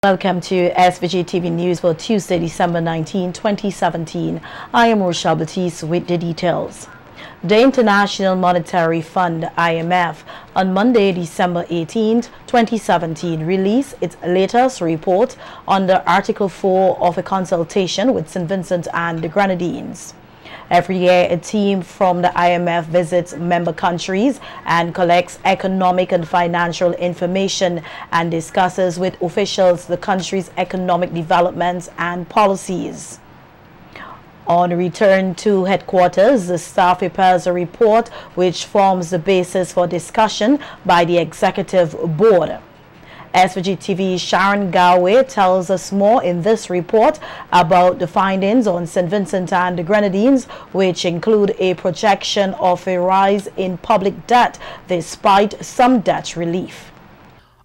Welcome to SVG-TV News for Tuesday, December 19, 2017. I am Rochelle Batiste with the details. The International Monetary Fund, IMF, on Monday, December 18, 2017, released its latest report under Article 4 of a consultation with St. Vincent and the Grenadines. Every year, a team from the IMF visits member countries and collects economic and financial information and discusses with officials the country's economic developments and policies. On return to headquarters, the staff prepares a report which forms the basis for discussion by the Executive Board. SVG-TV's Sharon Garway tells us more in this report about the findings on St. Vincent and the Grenadines, which include a projection of a rise in public debt despite some debt relief.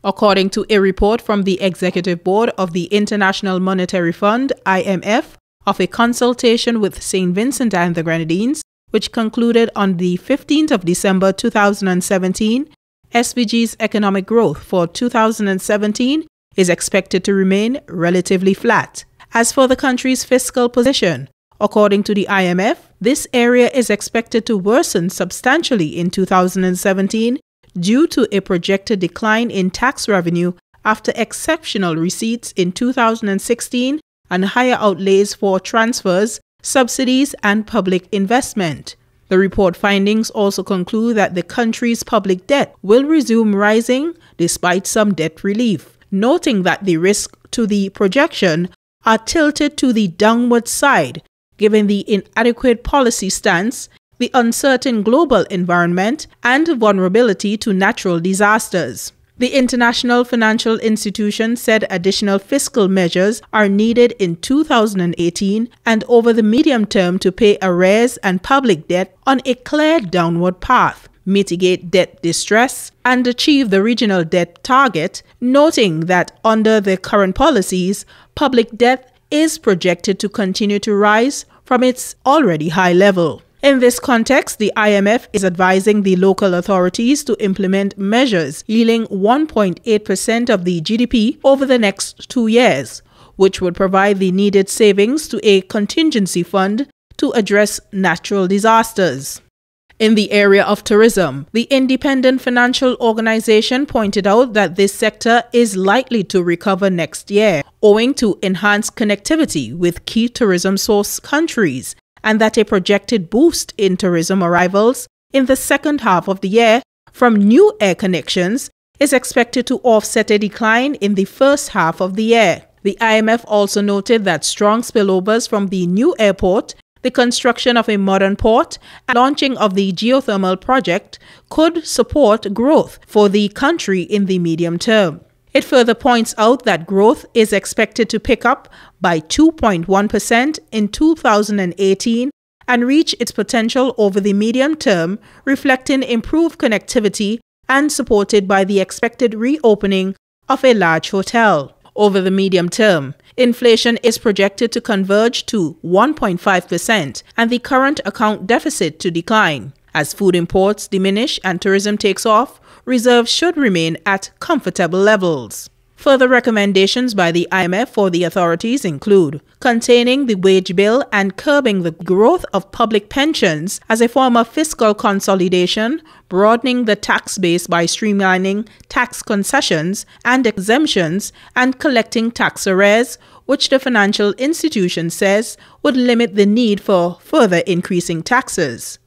According to a report from the Executive Board of the International Monetary Fund, IMF, of a consultation with St. Vincent and the Grenadines, which concluded on the 15th of December 2017, SVG's economic growth for 2017 is expected to remain relatively flat. As for the country's fiscal position, according to the IMF, this area is expected to worsen substantially in 2017 due to a projected decline in tax revenue after exceptional receipts in 2016 and higher outlays for transfers, subsidies, and public investment. The report findings also conclude that the country's public debt will resume rising despite some debt relief, noting that the risks to the projection are tilted to the downward side, given the inadequate policy stance, the uncertain global environment, and vulnerability to natural disasters. The International Financial Institution said additional fiscal measures are needed in 2018 and over the medium term to pay arrears and public debt on a clear downward path, mitigate debt distress, and achieve the regional debt target, noting that under the current policies, public debt is projected to continue to rise from its already high level. In this context, the IMF is advising the local authorities to implement measures yielding 1.8% of the GDP over the next 2 years, which would provide the needed savings to a contingency fund to address natural disasters. In the area of tourism, the Independent Financial Organization pointed out that this sector is likely to recover next year, owing to enhanced connectivity with key tourism source countries, and that a projected boost in tourism arrivals in the second half of the year from new air connections is expected to offset a decline in the first half of the year. The IMF also noted that strong spillovers from the new airport, the construction of a modern port, and launching of the geothermal project could support growth for the country in the medium term. It further points out that growth is expected to pick up by 2.1% in 2018 and reach its potential over the medium term, reflecting improved connectivity and supported by the expected reopening of a large hotel. Over the medium term, inflation is projected to converge to 1.5% and the current account deficit to decline. As food imports diminish and tourism takes off, reserves should remain at comfortable levels. Further recommendations by the IMF for the authorities include containing the wage bill and curbing the growth of public pensions as a form of fiscal consolidation, broadening the tax base by streamlining tax concessions and exemptions, and collecting tax arrears, which the financial institution says would limit the need for further increasing taxes.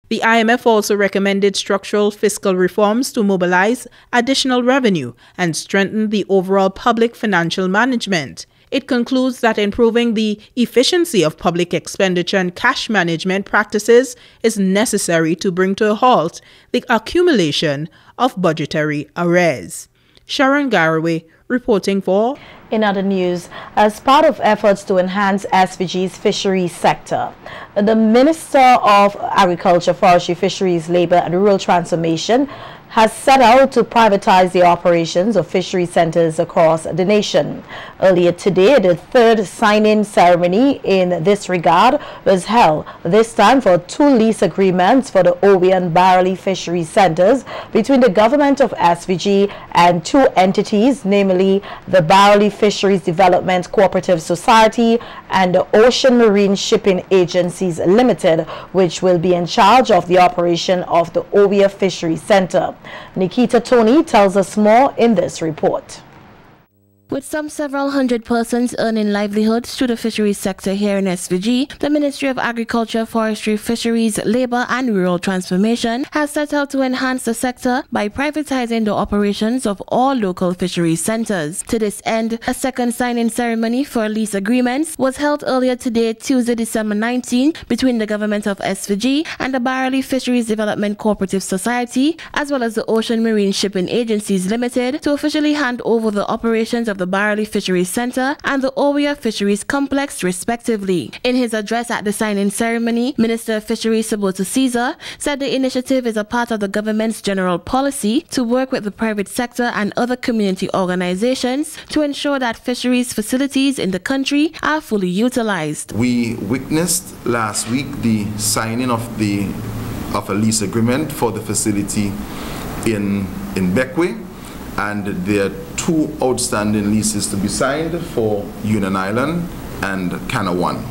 The IMF also recommended structural fiscal reforms to mobilize additional revenue and strengthen the overall public financial management. It concludes that improving the efficiency of public expenditure and cash management practices is necessary to bring to a halt the accumulation of budgetary arrears. Sharon Garway reporting for. In other news, as part of efforts to enhance SVG's fisheries sector, the Minister of Agriculture, Forestry, Fisheries, Labour and Rural Transformation has set out to privatize the operations of fishery centers across the nation. Earlier today, the third sign-in ceremony in this regard was held, this time for 2 lease agreements for the Owie and Barley fishery centers between the government of SVG and 2 entities, namely the Barley Fisheries Development Cooperative Society and the Ocean Marine Shipping Agencies Limited, which will be in charge of the operation of the Owia Fisheries Center. Nikita Tony tells us more in this report. With several hundred persons earning livelihoods through the fisheries sector here in SVG, the Ministry of Agriculture, Forestry, Fisheries, Labour and Rural Transformation has set out to enhance the sector by privatizing the operations of all local fisheries centres. To this end, a second signing ceremony for lease agreements was held earlier today, Tuesday, December 19, between the government of SVG and the Brighton Fisheries Development Cooperative Society, as well as the Ocean Marine Shipping Agencies Limited, to officially hand over the operations of the Brighton Fisheries Center and the Owia Fisheries Complex, respectively. In his address at the signing ceremony, Minister of Fisheries Sabota Caesar said the initiative is a part of the government's general policy to work with the private sector and other community organizations to ensure that fisheries facilities in the country are fully utilized. We witnessed last week the signing of a lease agreement for the facility in Beckway, and there are 2 outstanding leases to be signed for Union Island and Canawan.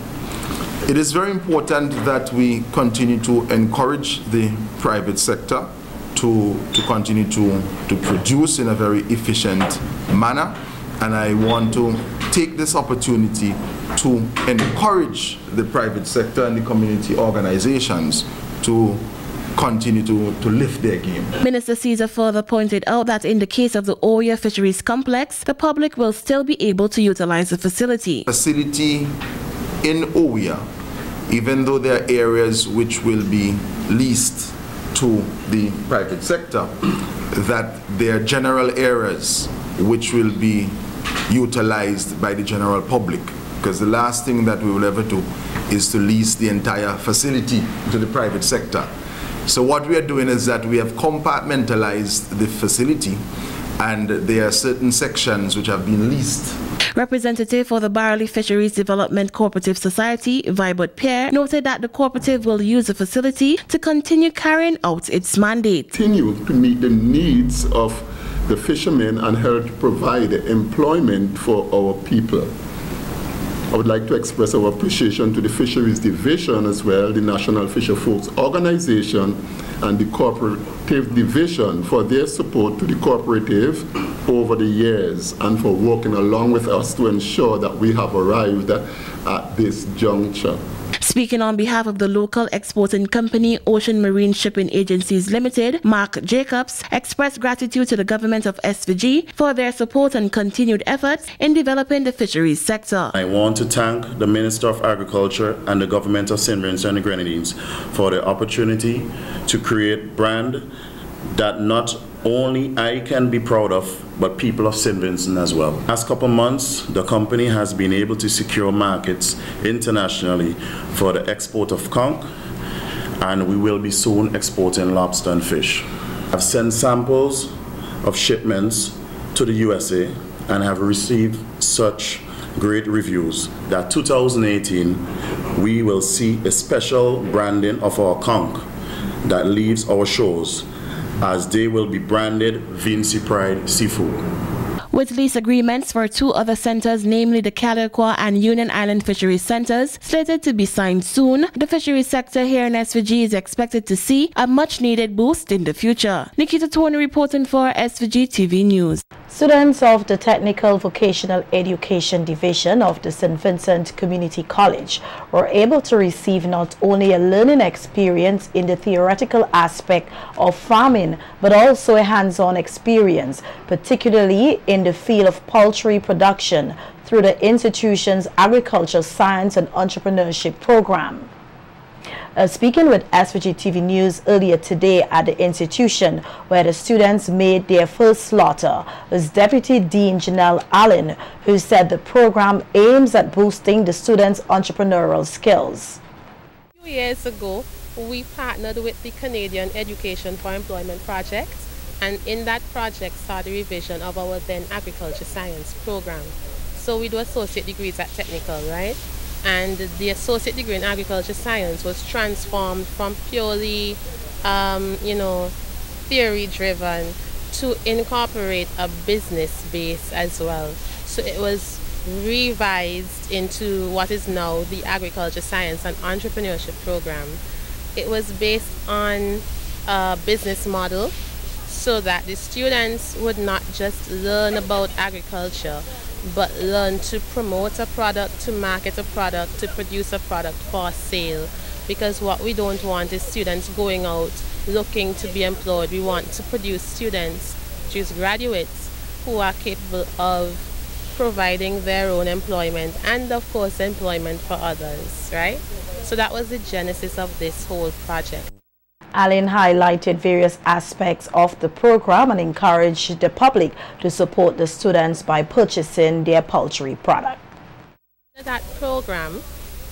It is very important that we continue to encourage the private sector to continue to produce in a very efficient manner, and I want to take this opportunity to encourage the private sector and the community organizations to continue to lift their game. Minister Caesar further pointed out that in the case of the Owia Fisheries Complex, the public will still be able to utilize the facility. Facility in Owia, even though there are areas which will be leased to the private sector, that there are general areas which will be utilized by the general public, because the last thing that we will ever do is to lease the entire facility to the private sector. So what we are doing is that we have compartmentalized the facility, and there are certain sections which have been leased. Representative for the Brighton Fisheries Development Cooperative Society, Vibert Pierre, noted that the cooperative will use the facility to continue carrying out its mandate. Continue to meet the needs of the fishermen and help provide employment for our people. I would like to express our appreciation to the Fisheries Division as well, the National Fisher Folks Organization and the Cooperative Division for their support to the cooperative over the years and for working along with us to ensure that we have arrived at this juncture. Speaking on behalf of the local exporting company Ocean Marine Shipping Agencies Limited, Mark Jacobs expressed gratitude to the government of SVG for their support and continued efforts in developing the fisheries sector. I want to thank the Minister of Agriculture and the government of St. Vincent and the Grenadines for the opportunity to create brand that not only I can be proud of, but people of St. Vincent as well. Last couple months, the company has been able to secure markets internationally for the export of conch, and we will be soon exporting lobster and fish. I've sent samples of shipments to the USA and have received such great reviews that 2018 we will see a special branding of our conch that leaves our shores, as they will be branded Vinci Pride Seafood. With lease agreements for 2 other centres, namely the Caliqua and Union Island Fisheries Centres, slated to be signed soon, the fisheries sector here in SVG is expected to see a much-needed boost in the future. Nikita Tony reporting for SVG-TV News. Students of the Technical Vocational Education Division of the St. Vincent Community College were able to receive not only a learning experience in the theoretical aspect of farming, but also a hands-on experience, particularly in the field of poultry production through the institution's Agriculture, Science and Entrepreneurship program. Speaking with SVG-TV News earlier today at the institution where the students made their first slaughter was Deputy Dean Janelle Allen, who said the program aims at boosting the students' entrepreneurial skills. A few years ago, we partnered with the Canadian Education for Employment project, and in that project saw the revision of our then Agriculture Science program. So we do associate degrees at Technical, right? And the associate degree in agriculture science was transformed from purely, theory-driven to incorporate a business base as well. So it was revised into what is now the Agriculture Science and Entrepreneurship Program. It was based on a business model so that the students would not just learn about agriculture, but learn to promote a product, to market a product, to produce a product for sale. Because what we don't want is students going out looking to be employed. We want to produce students, choose graduates, who are capable of providing their own employment and of course employment for others, right? So that was the genesis of this whole project. Alan highlighted various aspects of the program and encouraged the public to support the students by purchasing their poultry product. That program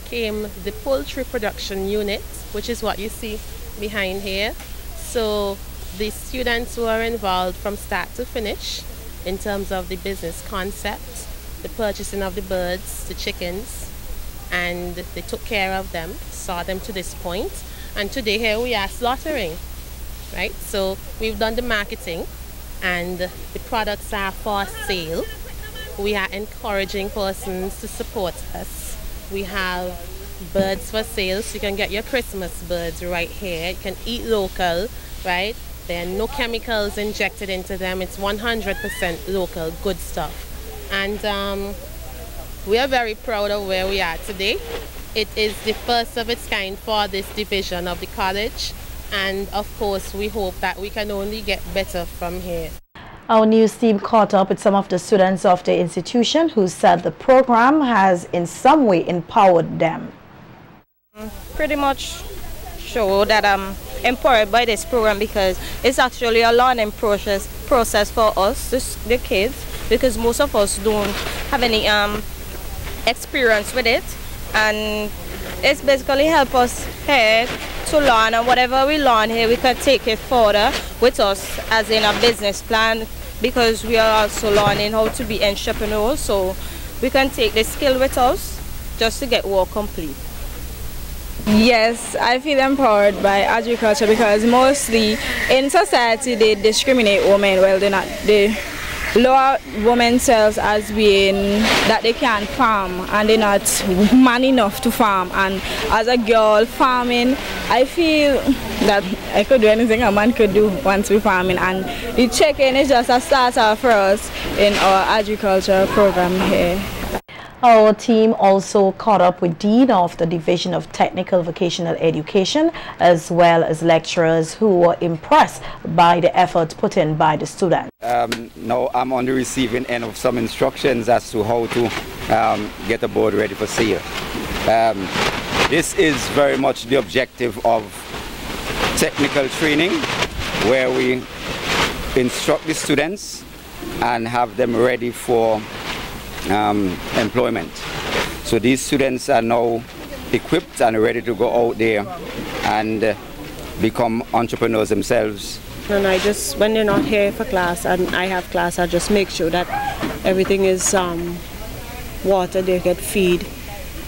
came the poultry production unit, which is what you see behind here. So the students were involved from start to finish in terms of the business concept, the purchasing of the birds, the chickens, and they took care of them, saw them to this point. And today here we are slaughtering, right? So we've done the marketing and the products are for sale. We are encouraging persons to support us. We have birds for sale, so you can get your Christmas birds right here. You can eat local, right? There are no chemicals injected into them. It's 100% local, good stuff. And we are very proud of where we are today. It is the first of its kind for this division of the college. And of course, we hope that we can only get better from here. Our news team caught up with some of the students of the institution who said the program has in some way empowered them. Pretty much show that I'm empowered by this program because it's actually a learning process for us, the kids, because most of us don't have any experience with it, and it's basically help us here to learn, and whatever we learn here we can take it further with us as in a business plan, because we are also learning how to be entrepreneurs, so we can take the skill with us just to get work complete. Yes, I feel empowered by agriculture because mostly in society they discriminate women. Well, they lower women selves as being that they can't farm and they're not man enough to farm. And as a girl farming, I feel that I could do anything a man could do once we're farming. And the chicken is just a starter for us in our agriculture program here. Our team also caught up with Dean of the Division of Technical Vocational Education as well as lecturers who were impressed by the efforts put in by the students. Now I'm on the receiving end of some instructions as to how to get a board ready for sale. This is very much the objective of technical training, where we instruct the students and have them ready for employment. So these students are now equipped and ready to go out there and become entrepreneurs themselves. And I just, when they're not here for class and I have class, I just make sure that everything is water, they get feed.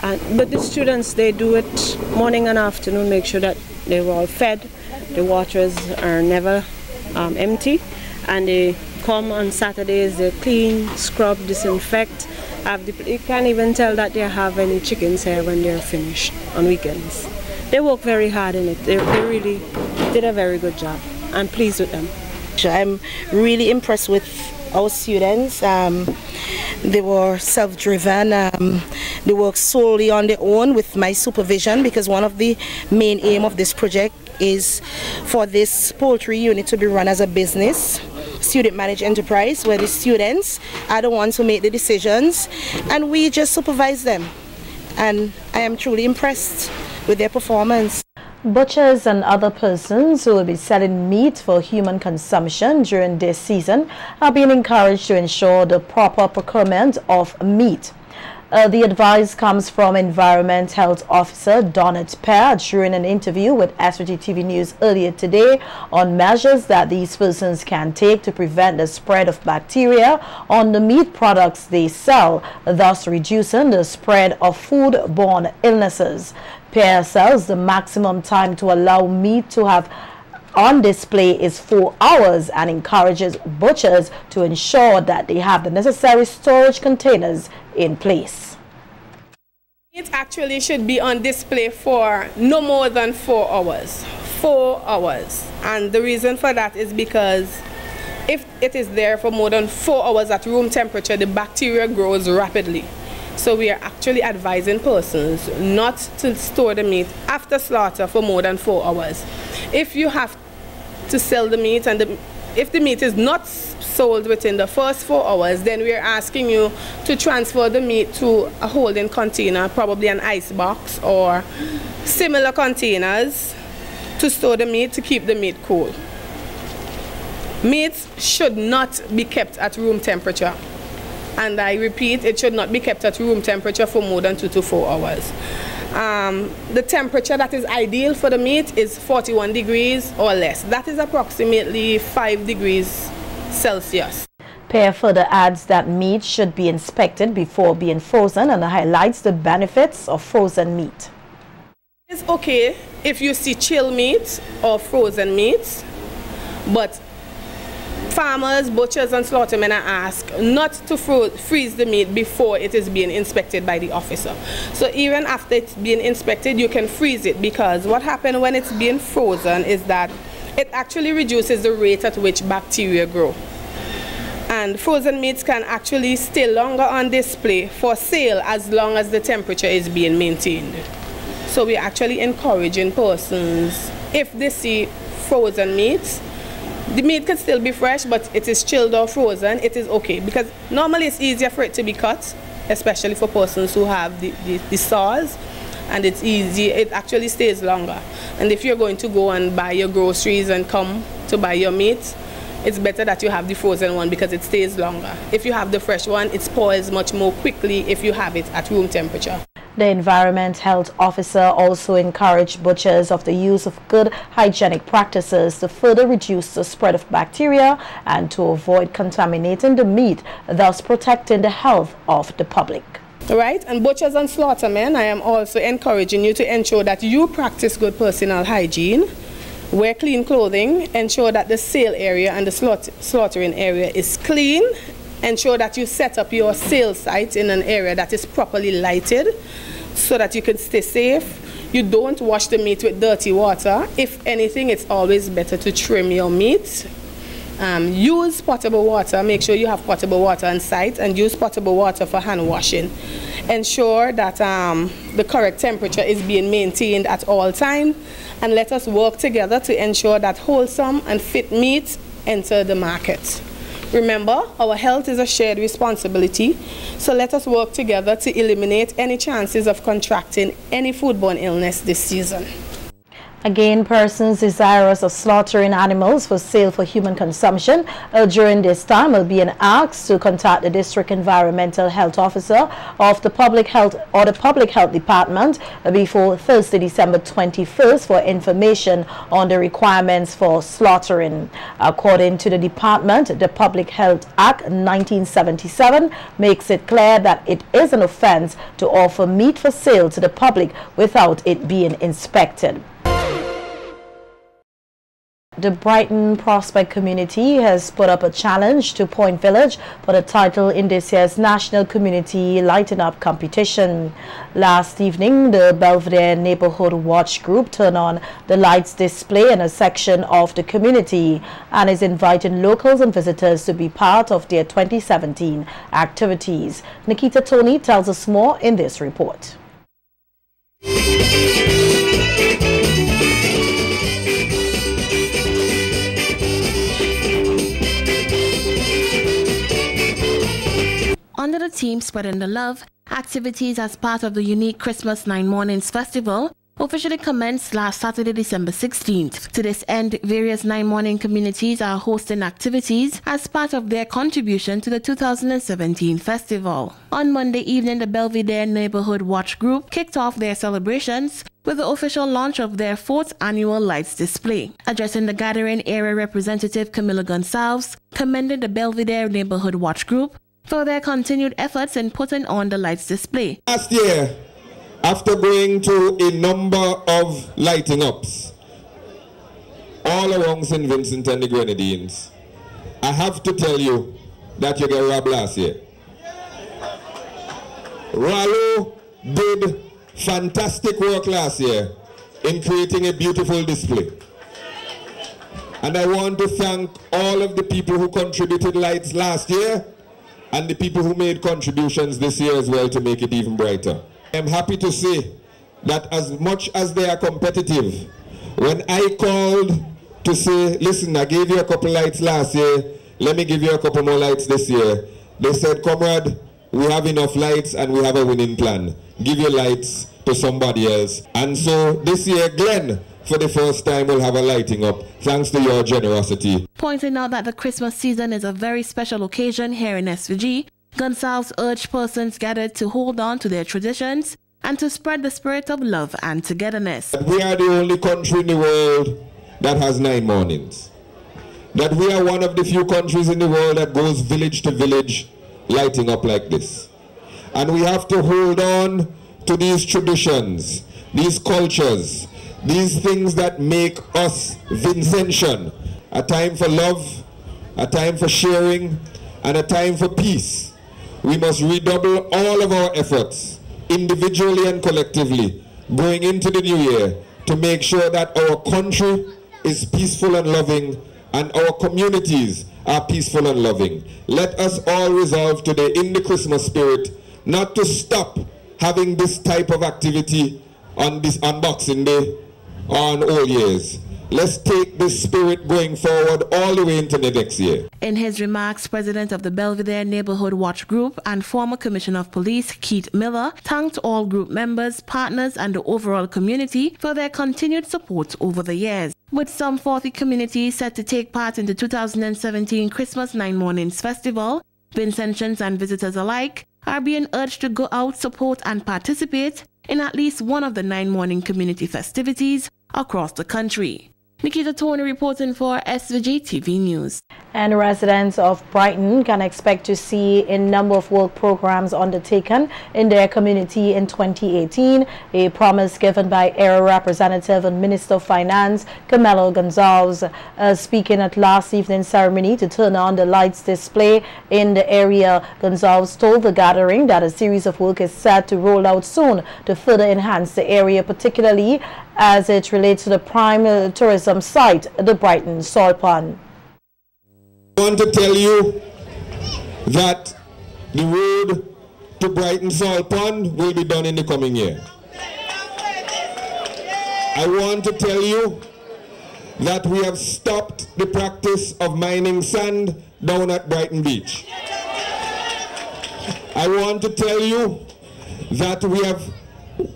But the students, they do it morning and afternoon, make sure that they're all fed, the waters are never empty, and they come on Saturdays, they clean, scrub, disinfect. You can't even tell that they have any chickens here when they're finished on weekends. They work very hard in it. They really did a very good job. I'm pleased with them. I'm really impressed with our students. They were self-driven. They work solely on their own with my supervision, because one of the main aim of this project is for this poultry unit to be run as a business, student managed enterprise, where the students are the ones who make the decisions and we just supervise them. And I am truly impressed with their performance. Butchers and other persons who will be selling meat for human consumption during this season are being encouraged to ensure the proper procurement of meat. The advice comes from Environment Health Officer Donnet Pear during an interview with SVG-TV News earlier today on measures that these persons can take to prevent the spread of bacteria on the meat products they sell, thus reducing the spread of food-borne illnesses. Pear says the maximum time to allow meat to have on display is 4 hours and encourages butchers to ensure that they have the necessary storage containers in place. It actually should be on display for no more than 4 hours. 4 hours. And the reason for that is because if it is there for more than 4 hours at room temperature, the bacteria grows rapidly. So we are actually advising persons not to store the meat after slaughter for more than 4 hours. If you have to sell the meat and if the meat is not sold within the first 4 hours, then we are asking you to transfer the meat to a holding container, probably an ice box or similar containers, to store the meat, to keep the meat cool. Meat should not be kept at room temperature. And I repeat, it should not be kept at room temperature for more than 2 to 4 hours. The temperature that is ideal for the meat is 41 degrees or less. That is approximately 5 degrees Celsius. Pear further adds that meat should be inspected before being frozen and highlights the benefits of frozen meat. It's okay if you see chill meat or frozen meats, but farmers, butchers and slaughtermen are asked not to freeze the meat before it is being inspected by the officer. So even after it's being inspected, you can freeze it, because what happens when it's being frozen is that it actually reduces the rate at which bacteria grow. And frozen meats can actually stay longer on display for sale as long as the temperature is being maintained. So we're actually encouraging persons, if they see frozen meats, the meat can still be fresh, but it is chilled or frozen, it is okay. Because normally it's easier for it to be cut, especially for persons who have the saws, and it's easy, it actually stays longer. And if you're going to go and buy your groceries and come to buy your meat, it's better that you have the frozen one because it stays longer. If you have the fresh one, it spoils much more quickly if you have it at room temperature. The Environment Health Officer also encouraged butchers of the use of good hygienic practices to further reduce the spread of bacteria and to avoid contaminating the meat, thus protecting the health of the public. Right, and butchers and slaughtermen, I am also encouraging you to ensure that you practice good personal hygiene, wear clean clothing, ensure that the sale area and the slaughtering area is clean, ensure that you set up your sale site in an area that is properly lighted so that you can stay safe. You don't wash the meat with dirty water. If anything, it's always better to trim your meat. Use potable water. Make sure you have potable water on site, and use potable water for hand washing. Ensure that the correct temperature is being maintained at all times, and let us work together to ensure that wholesome and fit meat enter the market. Remember, our health is a shared responsibility, so let us work together to eliminate any chances of contracting any foodborne illness this season. Again, persons desirous of slaughtering animals for sale for human consumption during this time will be asked to contact the District Environmental Health Officer of the Public Health or the Public Health Department before Thursday, December 21st for information on the requirements for slaughtering. According to the department, the Public Health Act 1977 makes it clear that it is an offense to offer meat for sale to the public without it being inspected. The Brighton Prospect community has put up a challenge to Point Village for the title in this year's National Community Lighten Up competition. Last evening, the Belvedere Neighborhood Watch Group turned on the lights display in a section of the community and is inviting locals and visitors to be part of their 2017 activities. Nikita Tony tells us more in this report. Under the theme Spreading the Love, activities as part of the unique Christmas 9 Mornings Festival officially commenced last Saturday, December 16th. To this end, various 9 Morning communities are hosting activities as part of their contribution to the 2017 festival. On Monday evening, the Belvedere Neighborhood Watch Group kicked off their celebrations with the official launch of their 4th annual lights display. Addressing the gathering, area representative Camila Gonsalves commended the Belvedere Neighborhood Watch Group for their continued efforts in putting on the lights display. Last year, after going to a number of lighting ups, all around St. Vincent and the Grenadines, I have to tell you that you get robbed last year. Rallo did fantastic work last year in creating a beautiful display. And I want to thank all of the people who contributed lights last year and the people who made contributions this year as well to make it even brighter. I'm happy to say that as much as they are competitive, when I called to say, listen, I gave you a couple lights last year, let me give you a couple more lights this year, they said, comrade, we have enough lights and we have a winning plan. Give your lights to somebody else. And so this year, Glenn, for the first time, will have a lighting up, thanks to your generosity. Pointing out that the Christmas season is a very special occasion here in SVG, Gonzalez urged persons gathered to hold on to their traditions and to spread the spirit of love and togetherness. We are the only country in the world that has 9 mornings. That we are one of the few countries in the world that goes village to village lighting up like this. And we have to hold on to these traditions, these cultures, these things that make us Vincentian. A time for love, a time for sharing, and a time for peace. We must redouble all of our efforts, individually and collectively, going into the new year to make sure that our country is peaceful and loving and our communities are peaceful and loving. Let us all resolve today in the Christmas spirit not to stop having this type of activity on this Boxing Day or on all years. Let's take this spirit going forward all the way into the next year. In his remarks, President of the Belvedere Neighborhood Watch Group and former Commissioner of Police Keith Miller thanked all group members, partners and the overall community for their continued support over the years. With some 40 communities set to take part in the 2017 Christmas 9 Mornings Festival, Vincentians and visitors alike are being urged to go out, support and participate in at least one of the 9 morning community festivities across the country. Nikita Tony reporting for SVG-TV News. And residents of Brighton can expect to see a number of work programs undertaken in their community in 2018, a promise given by Area Representative and Minister of Finance, Camilo Gonzalez, speaking at last evening's ceremony to turn on the lights display in the area. Gonzalez told the gathering that a series of work is set to roll out soon to further enhance the area, particularly as it relates to the prime tourism site, the Brighton Salt Pond. I want to tell you that the road to Brighton Salt Pond will be done in the coming year. I want to tell you that we have stopped the practice of mining sand down at Brighton Beach. I want to tell you that we have,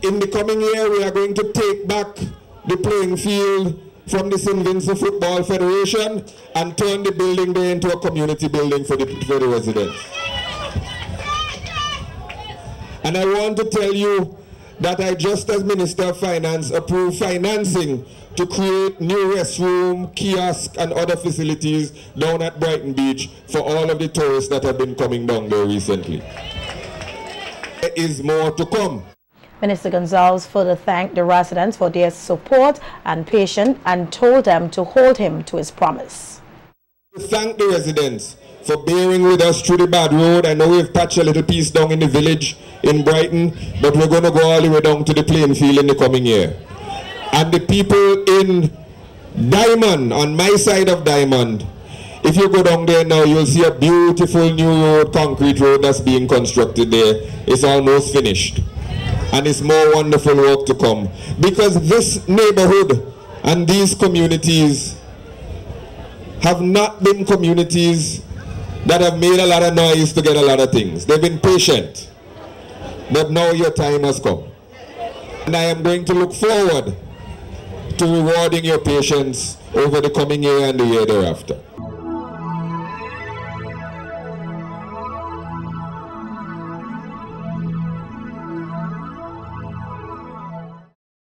in the coming year, we are going to take back the playing field from the St. Vincent Football Federation and turn the building there into a community building for the residents. And I want to tell you that I, just as Minister of Finance, approved financing to create new restroom, kiosk and other facilities down at Brighton Beach for all of the tourists that have been coming down there recently. There is more to come. Minister Gonzalez further thanked the residents for their support and patience and told them to hold him to his promise. Thank the residents for bearing with us through the bad road. I know we've patched a little piece down in the village in Brighton, but we're going to go all the way down to the playing field in the coming year. And the people in Diamond, on my side of Diamond, if you go down there now, you'll see a beautiful new road, concrete road that's being constructed there. It's almost finished. And it's more wonderful work to come. Because this neighborhood and these communities have not been communities that have made a lot of noise to get a lot of things. They've been patient. But now your time has come. And I am going to look forward to rewarding your patience over the coming year and the year thereafter.